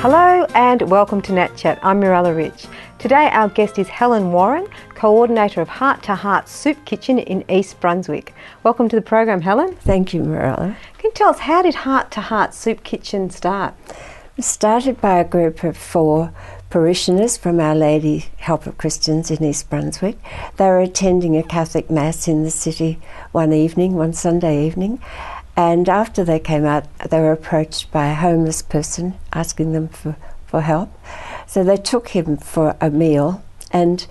Hello and welcome to Nat Chat. I'm Mirella Rich. Today our guest is Helen Warren, Coordinator of Heart to Heart Soup Kitchen in East Brunswick. Welcome to the program, Helen. Thank you, Mirella. Can you tell us, how did Heart to Heart Soup Kitchen start? It started by a group of 4 parishioners from Our Lady Help of Christians in East Brunswick. They were attending a Catholic Mass in the city one Sunday evening, and after they came out they were approached by a homeless person asking them for help. So they took him for a meal, and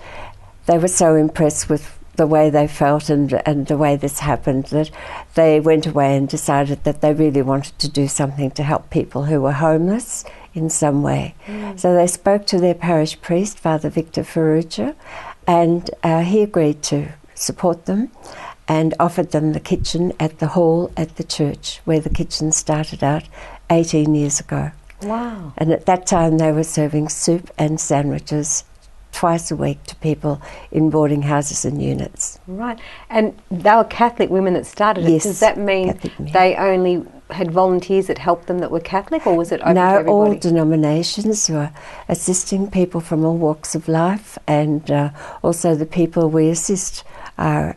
they were so impressed with the way they felt and the way this happened that they went away and decided that they really wanted to do something to help people who were homeless in some way. So they spoke to their parish priest, Father Victor Ferrugia, and he agreed to support them and offered them the kitchen at the hall at the church, where the kitchen started out 18 years ago. Wow. And at that time they were serving soup and sandwiches twice a week to people in boarding houses and units. Right. And they were Catholic women that started it. Yes. Does that mean they only had volunteers that helped them that were Catholic, or was it open to everybody? No, all denominations were assisting people from all walks of life, and also the people we assist are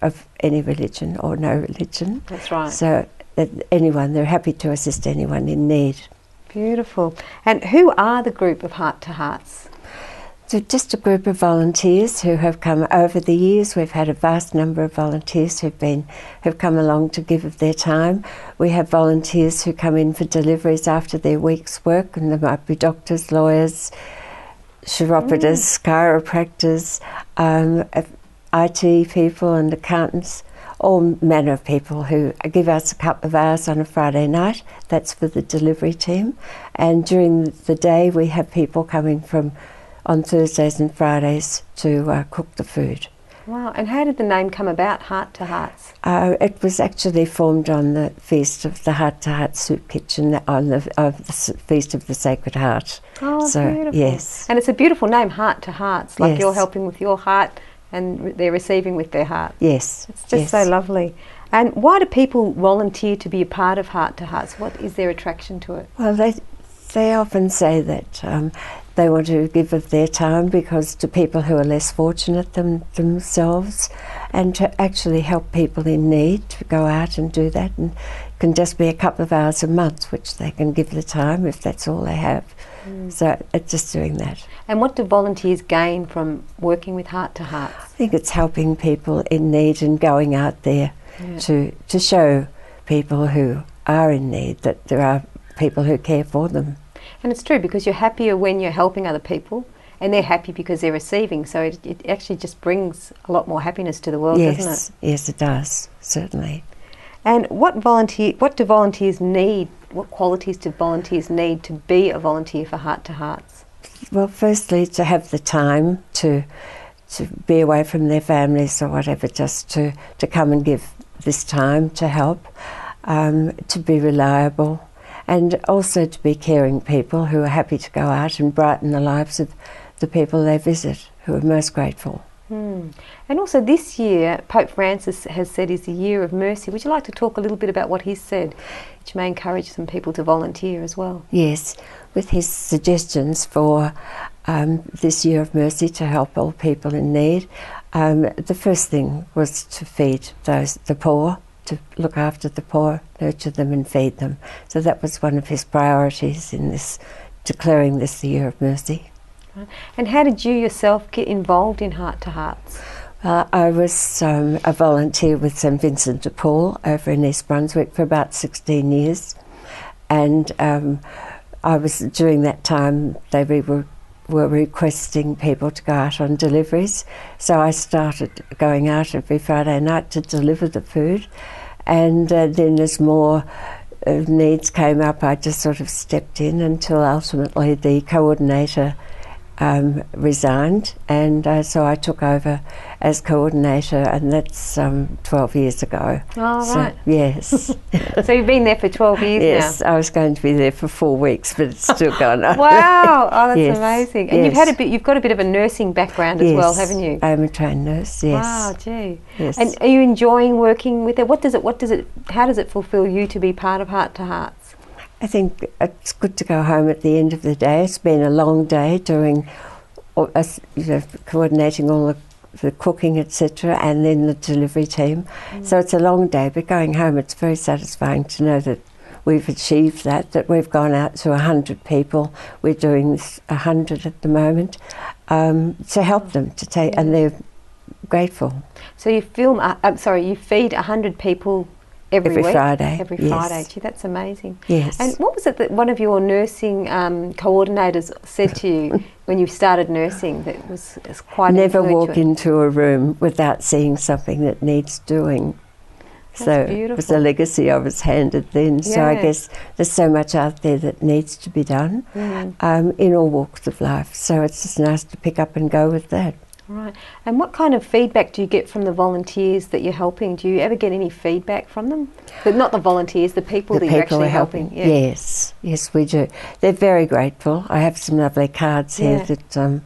of any religion or no religion. That's right. So they're happy to assist anyone in need. Beautiful. And who are the group of Heart to Hearts? So just a group of volunteers who have come over the years. We've had a vast number of volunteers who've come along to give of their time. We have volunteers who come in for deliveries after their week's work, and there might be doctors, lawyers, chiropodist, chiropractors, IT people and accountants, all manner of people who give us a couple of hours on a Friday night. That's for the delivery team. And during the day we have people coming from on Thursdays and Fridays to cook the food. Wow. And how did the name come about, Heart to Hearts? It was actually formed on the feast of the Heart to Heart Soup Kitchen, on the Feast of the Sacred Heart. Oh, so, beautiful. Yes. And it's a beautiful name, Heart to Hearts, like yes. You're helping with your heart and they're receiving with their heart. Yes. It's just so lovely. And why do people volunteer to be a part of Heart to Hearts? What is their attraction to it? Well, they often say that they want to give of their time because to people who are less fortunate than themselves, and to actually help people in need, to go out and do that. And it can just be a couple of hours a month which they can give the time if that's all they have. So it's just doing that. And what do volunteers gain from working with Heart to Hearts? I think it's helping people in need and going out there to show people who are in need that there are people who care for them. And it's true, because you're happier when you're helping other people, and they're happy because they're receiving. So it actually just brings a lot more happiness to the world, doesn't it? Yes, it does, certainly. And what do volunteers need? What qualities do volunteers need to be a volunteer for Heart to Hearts? Well, firstly, to have the time to be away from their families or whatever, just to come and give this time to help, to be reliable, and also to be caring people who are happy to go out and brighten the lives of the people they visit, who are most grateful. And also this year, Pope Francis has said is the year of mercy. Would you like to talk a little bit about what he's said, which may encourage some people to volunteer as well? Yes, with his suggestions for this year of mercy to help all people in need. The first thing was to feed the poor, to look after the poor, nurture them and feed them. So that was one of his priorities in this, declaring this the year of mercy. And how did you yourself get involved in Heart to Hearts? I was a volunteer with St Vincent de Paul over in East Brunswick for about 16 years, and I was, during that time they were requesting people to go out on deliveries, so I started going out every Friday night to deliver the food, and then as more needs came up I just sort of stepped in until ultimately the coordinator resigned, and so I took over as coordinator, and that's 12 years ago. Oh, so, right. Yes. So you've been there for 12 years now? Yes, I was going to be there for 4 weeks, but it's still gone on. Wow, oh, that's yes. amazing. And yes. you've got a bit of a nursing background as well, haven't you? I'm a trained nurse, yes. Wow, gee. Yes. And are you enjoying working with it? How does it fulfil you to be part of Heart to Hearts? I think it's good to go home at the end of the day. It's been a long day doing, coordinating all the cooking, etc., and then the delivery team. So it's a long day, but going home, it's very satisfying to know that we've achieved that we've gone out to 100 people. We're doing 100 at the moment to help them to take, and they're grateful. So you you feed 100 people every week? Friday. Every yes. Friday. Gee, that's amazing. Yes. And what was it that one of your nursing coordinators said to you when you started nursing that was quite Never walk influential? into a room without seeing something that needs doing. That's so beautiful. it was a legacy I was handed then. So I guess there's so much out there that needs to be done in all walks of life. So it's just nice to pick up and go with that. Right. And what kind of feedback do you get from the volunteers that you're helping? Do you ever get any feedback from them? But not the volunteers, the people that you're actually helping. Yeah. Yes, yes, we do. They're very grateful. I have some lovely cards here that...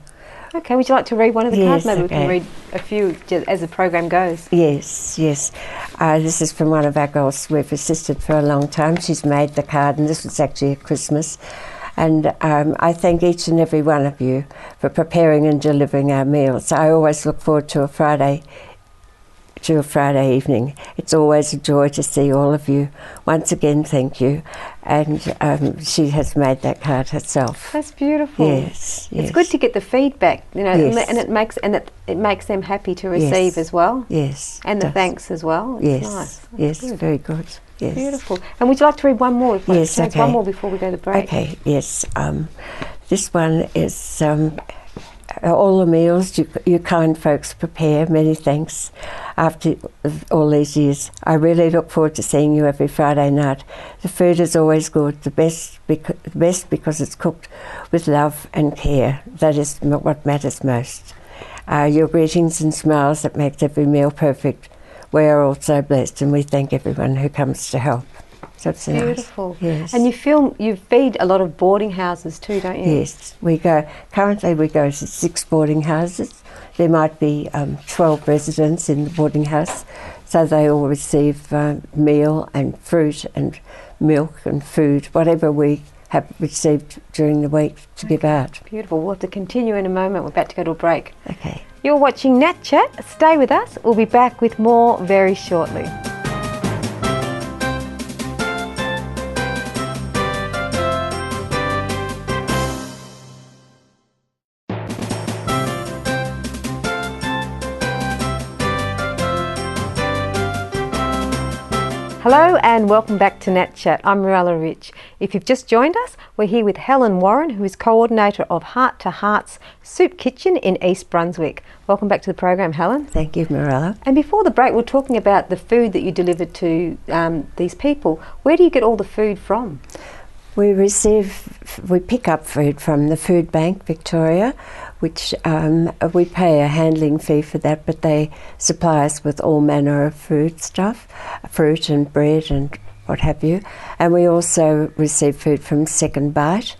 Okay, would you like to read one of the cards? Maybe okay. we can read a few as the program goes. Yes, yes. This is from one of our girls we've assisted for a long time. She's made the card, and this was actually at Christmas. And I thank each and every one of you for preparing and delivering our meals. I always look forward to a Friday evening. It's always a joy to see all of you. Once again, thank you. And she has made that card herself. That's beautiful. Yes, yes. It's good to get the feedback, you know, Yes. and it makes them happy to receive as well. Yes. And the thanks as well. It's Yes. nice. That's Yes, good. very good. Yes. Beautiful. And would you like to read one more? Yes, okay. One more before we go to break. Okay, yes. This one is all the meals you kind folks prepare. Many thanks. After all these years, I really look forward to seeing you every Friday night. The food is always good, the best because it's cooked with love and care. That is what matters most. Your greetings and smiles that makes every meal perfect. We are all so blessed, and we thank everyone who comes to help. So it's beautiful. Nice. Yes. And you feed a lot of boarding houses too, don't you? Yes, currently we go to 6 boarding houses. There might be 12 residents in the boarding house, so they all receive meal and fruit and milk and food, whatever we have received during the week to give out. Beautiful. We'll have to continue in a moment. We're about to go to a break. Okay. You're watching Nat Chat. Stay with us. We'll be back with more very shortly. Hello and welcome back to Nat Chat. I'm Mirella Rich. If you've just joined us, we're here with Helen Warren, who is coordinator of Heart to Heart's Soup Kitchen in East Brunswick. Welcome back to the program, Helen. Thank you, Mirella. And before the break, we're talking about the food that you deliver to these people. Where do you get all the food from? We pick up food from the Food Bank Victoria, which we pay a handling fee for that, but they supply us with all manner of food stuff, fruit and bread and what have you. And we also receive food from Second Bite,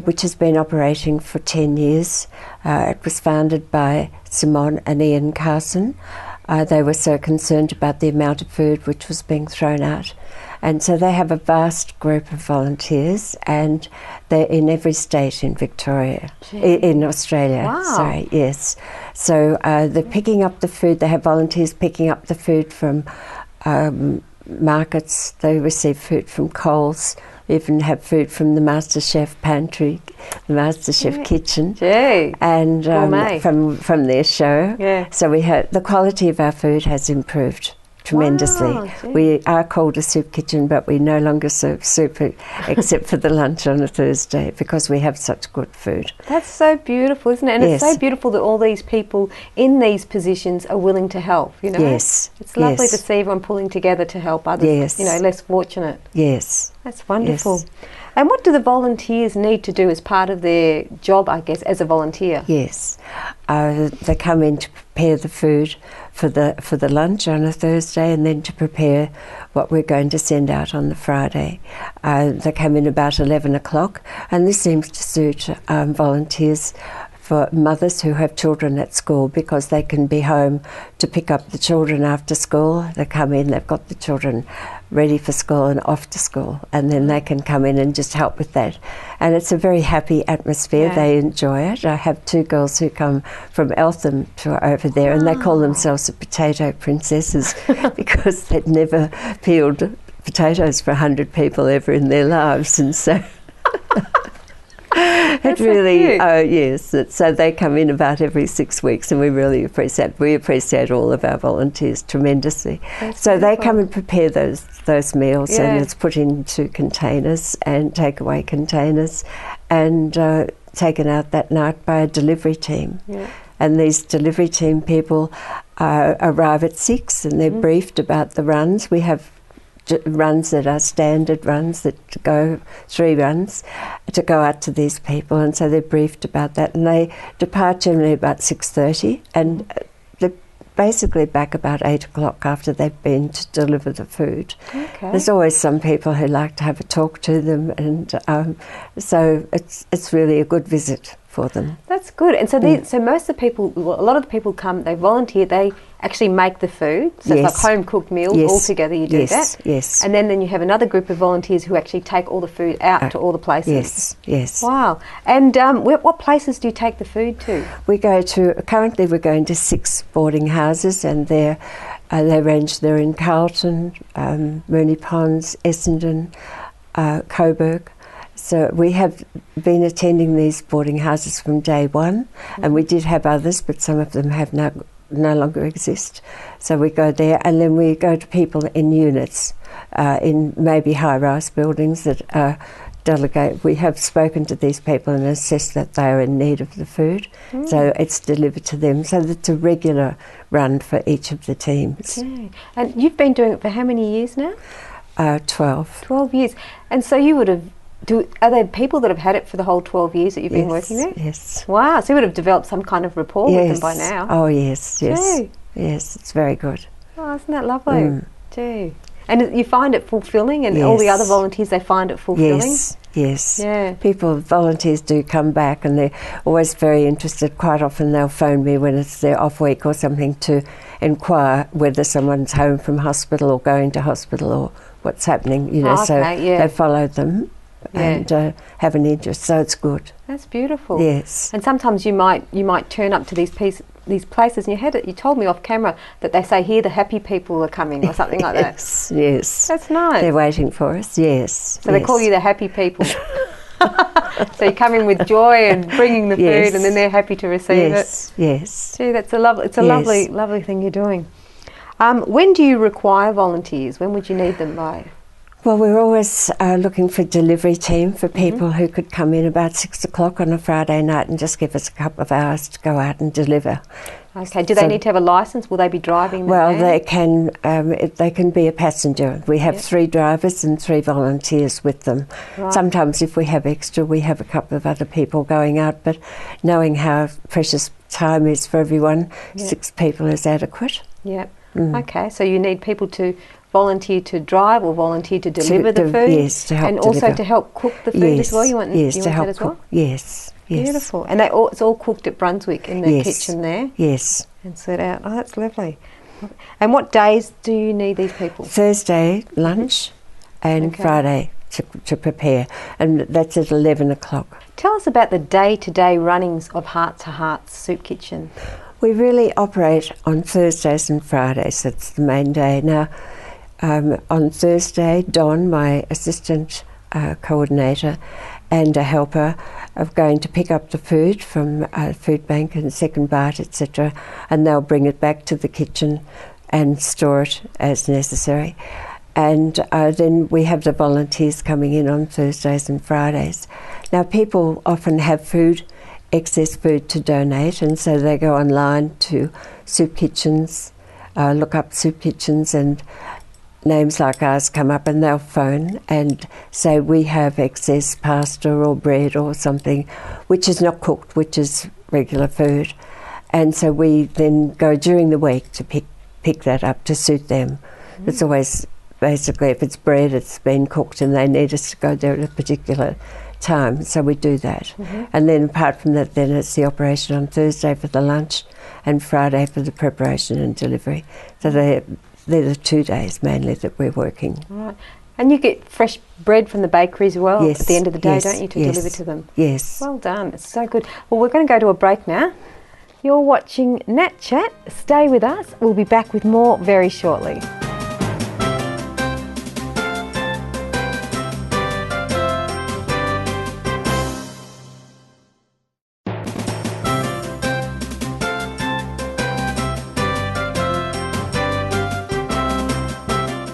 which has been operating for 10 years. It was founded by Simone and Ian Carson. They were so concerned about the amount of food which was being thrown out. And so they have a vast group of volunteers, and they're in every state in Victoria, in Australia. Wow. Sorry, yes. So they're picking up the food. They have volunteers picking up the food from markets. They receive food from Coles. We even have food from the MasterChef pantry, the MasterChef kitchen, and from their show. Yeah. So we have the quality of our food has improved tremendously. Wow, we are called a soup kitchen, but we no longer serve soup except for the lunch on a Thursday because we have such good food. That's so beautiful, isn't it? And yes. It's so beautiful that all these people in these positions are willing to help, you know? Yes. It's lovely to see everyone pulling together to help others, you know, less fortunate. Yes. That's wonderful. Yes. And what do the volunteers need to do as part of their job, I guess, as a volunteer? Yes. They come in to prepare the food for the lunch on a Thursday, and then to prepare what we're going to send out on the Friday. They come in about 11 o'clock, and this seems to suit volunteers for mothers who have children at school, because they can be home to pick up the children after school. They come in, they've got the children ready for school and off to school, and then they can come in and just help with that. And it's a very happy atmosphere. Yeah. They enjoy it. I have 2 girls who come from Eltham to over there, and they call themselves the potato princesses because they'd never peeled potatoes for 100 people ever in their lives, and so it really, yes. So they come in about every 6 weeks, and we really appreciate all of our volunteers tremendously. So they come and prepare those meals, and it's put into containers and takeaway containers, and taken out that night by a delivery team. Yeah. And these delivery team people arrive at 6, and they're briefed about the runs. We have runs that are standard runs that go 3 runs to go out to these people, and so they're briefed about that, and they depart generally about 6:30, and they're basically back about 8 o'clock after they've been to deliver the food. Okay. There's always some people who like to have a talk to them, and so it's really a good visit for them. That's good. And so so most of the people, well, a lot of the people come, they volunteer, they actually make the food. So it's like home cooked meals all together, you do that. Yes. And then you have another group of volunteers who actually take all the food out to all the places. Yes. Wow. And what places do you take the food to? Currently we're going to 6 boarding houses, and they range, they're in Carlton, Moonee Ponds, Essendon, Coburg. So we have been attending these boarding houses from day one, and we did have others, but some of them have no longer exist. So we go there, and then we go to people in units, in maybe high-rise buildings that delegate. We have spoken to these people and assessed that they are in need of the food, so it's delivered to them. So it's a regular run for each of the teams. Okay. And you've been doing it for how many years now? 12. 12 years. And so you would have... are there people that have had it for the whole 12 years that you've been working there? Yes. Wow, so you would have developed some kind of rapport with them by now. Oh, yes. Gee. Yes, it's very good. Oh, isn't that lovely? Gee. And you find it fulfilling, and all the other volunteers, they find it fulfilling? Yes. Yeah. Volunteers do come back, and they're always very interested. Quite often they'll phone me when it's their off week or something to inquire whether someone's home from hospital or going to hospital or what's happening, so they follow them. And have an interest, so it's good. That's beautiful. Yes. And sometimes you might turn up to these places, and you told me off camera that they say here the happy people are coming or something like that. Yes. That's nice. They're waiting for us. Yes. So they call you the happy people. So you come in with joy and bringing the food, and then they're happy to receive it. Yes. Gee, that's a lovely thing you're doing. When do you require volunteers? When would you need them by? Well, we're always looking for delivery team for people who could come in about 6 o'clock on a Friday night and just give us a couple of hours to go out and deliver. Okay. Do they need to have a licence? Will they be driving? They can. They can be a passenger. We have 3 drivers and 3 volunteers with them. Right. Sometimes, if we have extra, we have a couple of other people going out. But knowing how precious time is for everyone, 6 people is adequate. Yep. Okay. So you need people to volunteer to drive or volunteer to deliver the food? Yes, to help and deliver. Also to help cook the food as well? You want to help that as cook. well? Yes. Beautiful. And it's all cooked at Brunswick in the kitchen there? Yes. And set out. Oh, that's lovely. And what days do you need these people? Thursday, lunch, and Friday to prepare. And that's at 11 o'clock. Tell us about the day-to-day runnings of Heart to Heart's Soup Kitchen. We really operate on Thursdays and Fridays. That's the main day. Now, on Thursday, Don, my assistant coordinator, and a helper are going to pick up the food from food bank and Second Bite, etc., and they'll bring it back to the kitchen and store it as necessary. And then we have the volunteers coming in on Thursdays and Fridays. Now, people often have excess food to donate, and so they go online to soup kitchens, look up soup kitchens, and names like ours come up, and they'll phone and say we have excess pasta or bread or something which is not cooked, which is regular food. And so we then go during the week to pick that up to suit them. It's always basically, if it's bread, it's been cooked and they need us to go there at a particular time, so we do that. And then apart from that, then it's the operation on Thursday for the lunch and Friday for the preparation and delivery. So they're the 2 days mainly that we're working. Right. And you get fresh bread from the bakery as well Yes, at the end of the day, yes, don't you, to yes, deliver to them? Yes. Well done. It's so good. Well, we're going to go to a break now. You're watching Nat Chat. Stay with us. We'll be back with more very shortly.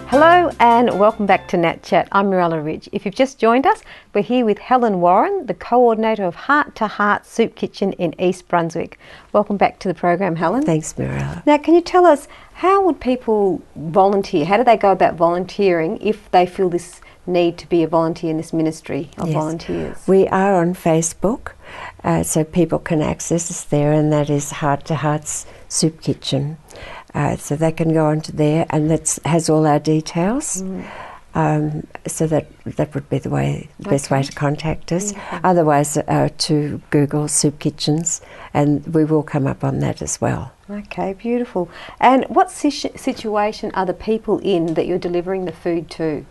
Hello and welcome back to Nat Chat. I'm Mirella Ridge. If you've just joined us, we're here with Helen Warren, the coordinator of Heart to Heart Soup Kitchen in East Brunswick. Welcome back to the program, Helen. Thanks, Mirella. Now, can you tell us, how would people volunteer? How do they go about volunteering if they feel this need to be a volunteer in this ministry of volunteers? We are on Facebook, so people can access us there, and that is Heart to Heart's Soup Kitchen. So they can go onto there, and that has all our details. So that would be the best way to contact us. Beautiful. Otherwise, to Google Soup Kitchens, and we will come up on that as well. Okay, beautiful. And what situation are the people in that you're delivering the food to?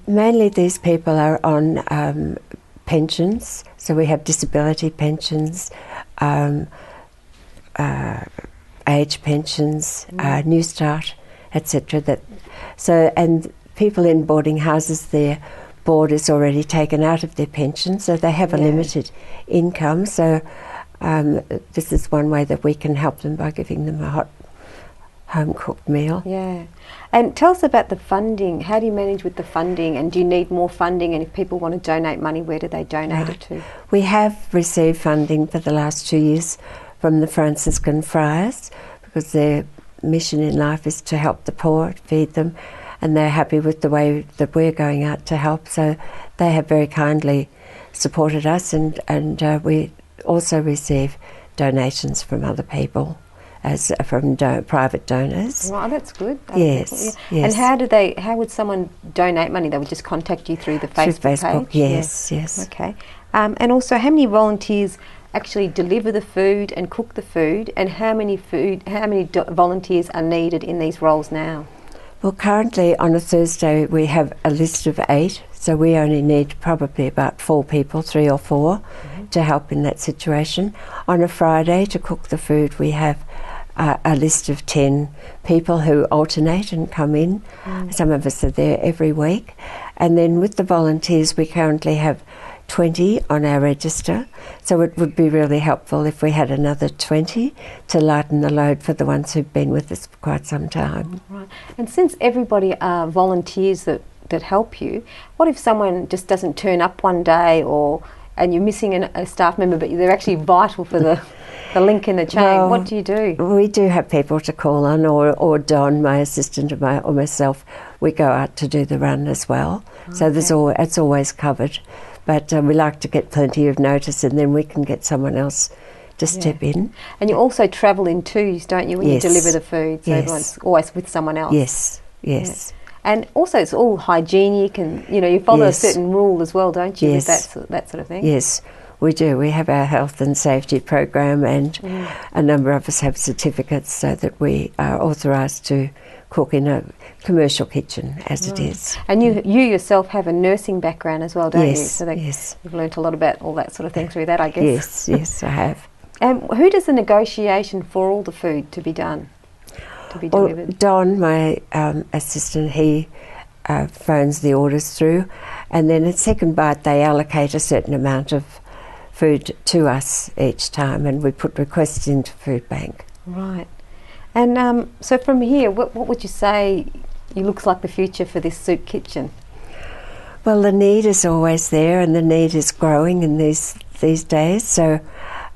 Mainly these people are on pensions, so we have disability pensions, age pensions, New Start, etc. And people in boarding houses, their board is already taken out of their pension, so they have a limited income. So this is one way that we can help them, by giving them a hot home-cooked meal. Yeah. And tell us about the funding. How do you manage with the funding, and do you need more funding? And if people want to donate money, where do they donate it to? We have received funding for the last 2 years from the Franciscan Friars, because their mission in life is to help the poor, feed them, and they're happy with the way that we're going out to help. So they have very kindly supported us, and we also receive donations from other people, as from private donors. Well, that's good. Yes, yes. And how would someone donate money? They would just contact you through the Facebook page? Yes. Okay. And also, how many volunteers actually deliver the food and cook the food, and how many volunteers are needed in these roles now? Well, currently on a Thursday we have a list of 8, so we only need probably about 4 people, 3 or 4, to help in that situation. On a Friday to cook the food we have a list of 10 people who alternate and come in. Some of us are there every week. And then with the volunteers we currently have 20 on our register, so it would be really helpful if we had another 20 to lighten the load for the ones who've been with us for quite some time. Right. And since everybody are volunteers that help you, what if someone just doesn't turn up one day, and you're missing a staff member, but they're actually vital for the link in the chain? Well, what do you do? We do have people to call on, or Don, my assistant, or myself. We go out to do the run as well. Okay. So it's always covered. But we like to get plenty of notice, and then we can get someone else to step in. And you also travel in twos, don't you, when you deliver the food? So everyone's always with someone else. Yes. Yeah. And also it's all hygienic, and you follow a certain rule as well, don't you, with that sort of thing? Yes, we do. We have our health and safety program, and a number of us have certificates so that we are authorised to cook in a commercial kitchen as it is. And you yourself have a nursing background as well, don't you? So you've learnt a lot about all that sort of thing through that, I guess. Yes, I have. And who does the negotiation for all the food to be done, to be delivered? Well, Don, my assistant, he phones the orders through, and then at Second Bite they allocate a certain amount of food to us each time, and we put requests into Food Bank. Right. And so from here, what would you say looks like the future for this soup kitchen? Well, the need is always there, and the need is growing in these days, so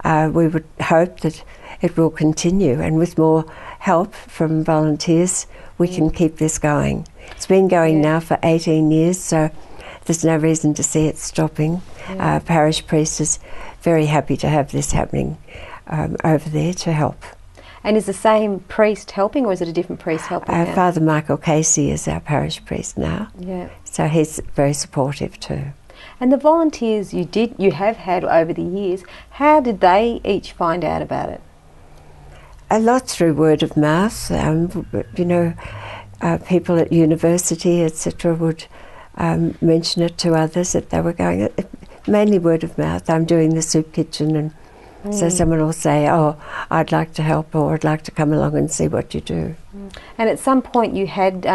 we would hope that it will continue, and with more help from volunteers we can keep this going. It's been going now for 18 years, so there's no reason to see it stopping. Our parish priest is very happy to have this happening over there to help. And is the same priest helping, or is it a different priest helping now? Father Michael Casey is our parish priest now. Yeah. So he's very supportive too. And the volunteers you have had over the years, how did they each find out about it? A lot through word of mouth. People at university, etc., would mention it to others that they were going. Mainly word of mouth. I'm doing the soup kitchen, and so someone will say, "Oh, I'd like to help," or "I'd like to come along and see what you do." And at some point, you had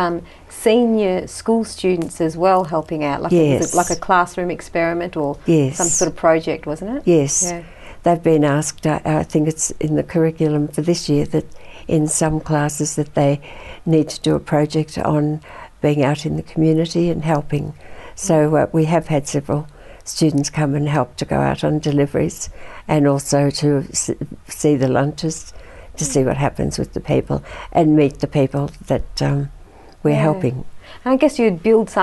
senior school students as well helping out, like Yes. like a classroom experiment or Yes. some sort of project, wasn't it? Yes. Yeah. They've been asked, I think it's in the curriculum for this year, that in some classes that they need to do a project on being out in the community and helping. So we have had several students come and help to go out on deliveries, and also to see the lunches, to see what happens with the people and meet the people that we're helping. And I guess you'd build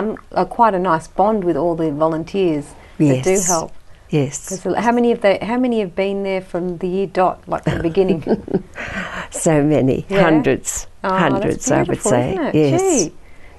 quite a nice bond with all the volunteers that do help. Yes. How many have been there from the year dot, like the beginning? So many, hundreds, that's I would say. Isn't it? Yes. Gee.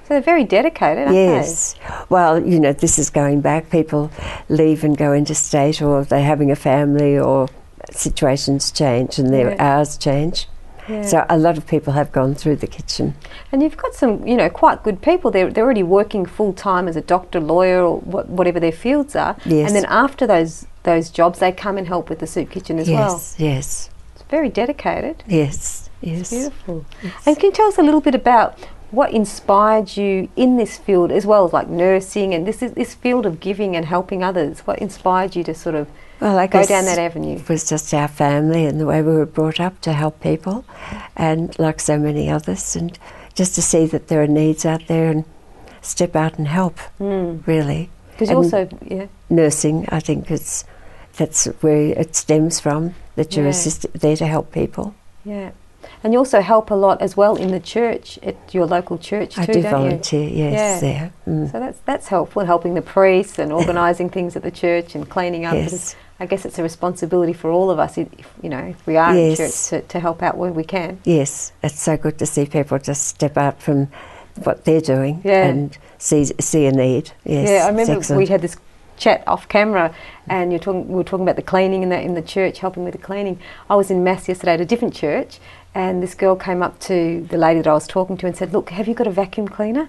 So they're very dedicated, aren't Yes. Well, this is going back. People leave and go interstate, or they're having a family, or situations change and their hours change. Yeah. So a lot of people have gone through the kitchen. And you've got some, quite good people. They're already working full time as a doctor, lawyer, or whatever their fields are. Yes. And then after those jobs, they come and help with the soup kitchen as well. Yes. It's very dedicated. Yes. It's beautiful. Yes. And can you tell us a little bit about what inspired you in this field, as well as like nursing and this field of giving and helping others? What inspired you to sort of go down that avenue? It was just our family and the way we were brought up to help people, and like so many others, and just to see that there are needs out there and step out and help, really. Because you also, nursing, I think that's where it stems from, that you're there to help people. Yeah. And you also help a lot as well in the church, at your local church too, I do volunteer, yes, there. So that's helpful, helping the priests and organising things at the church and cleaning up. Yes. I guess it's a responsibility for all of us, if we are in church, to help out where we can. Yes, it's so good to see people just step out from what they're doing and see a need. Yes, yeah, I remember we had this chat off camera, and we were talking about the cleaning in the church, helping with the cleaning. I was in Mass yesterday at a different church, and this girl came up to the lady that I was talking to and said, "Look, have you got a vacuum cleaner?"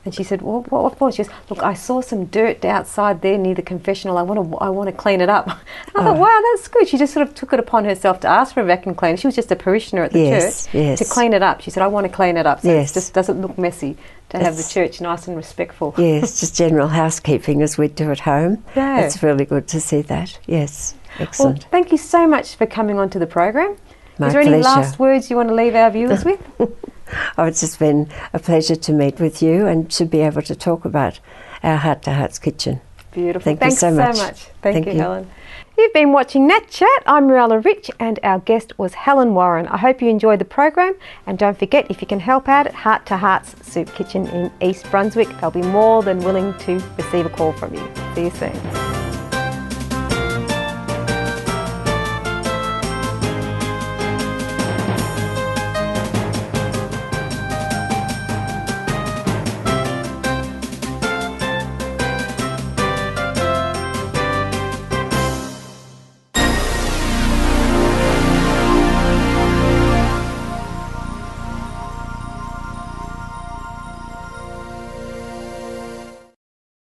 And she said, "What for?" She goes, "Look, I saw some dirt outside there near the confessional. I want to clean it up." And I thought, wow, that's good. She just sort of took it upon herself to ask for a vacuum cleaner. She was just a parishioner at the church to clean it up. She said, "I want to clean it up so it just doesn't look messy, to have the church nice and respectful." Yes, just general housekeeping as we do at home. Yeah. It's really good to see that. Yes, excellent. Well, thank you so much for coming on to the program. Is there pleasure. any last words you want to leave our viewers with? Oh, it's just been a pleasure to meet with you and to be able to talk about our Heart to Hearts kitchen. Beautiful. Thanks so much. Thank you, Helen. You've been watching Nat Chat. I'm Mirella Rich, and our guest was Helen Warren. I hope you enjoyed the program, and don't forget, if you can help out at Heart to Hearts Soup Kitchen in East Brunswick, they'll be more than willing to receive a call from you. See you soon.